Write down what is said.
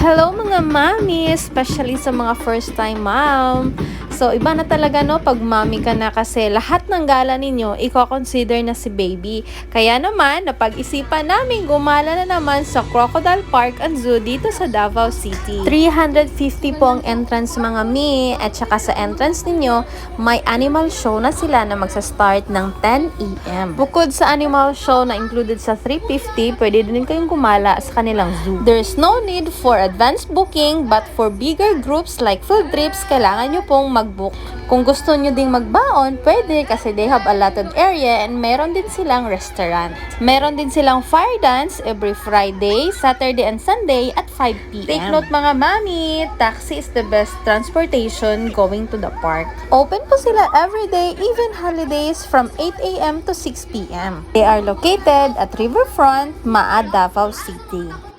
Hello mga mami, especially sa mga first time mom. So, iba na talaga no pag mami ka na kasi lahat ng gala ninyo, i-consider na si baby. Kaya naman, napag-isipan namin gumala na naman sa Crocodile Park and Zoo dito sa Davao City. 350 po ang entrance mga mi, at saka sa entrance ninyo, may animal show na sila na magsa-start ng 10 a.m. Bukod sa animal show na included sa 350, pwede din kayong gumala sa kanilang zoo. There's no need for advanced booking, but for bigger groups like field trips, kailangan nyo pong mag-book. Kung gusto nyo ding magbaon, pwede kasi they have allotted area and meron din silang restaurant. Meron din silang fire dance every Friday, Saturday, and Sunday at 5 p.m. Take note mga mami, taxi is the best transportation going to the park. Open po sila everyday, even holidays from 8 a.m. to 6 p.m. They are located at Riverfront, Maa, Davao City.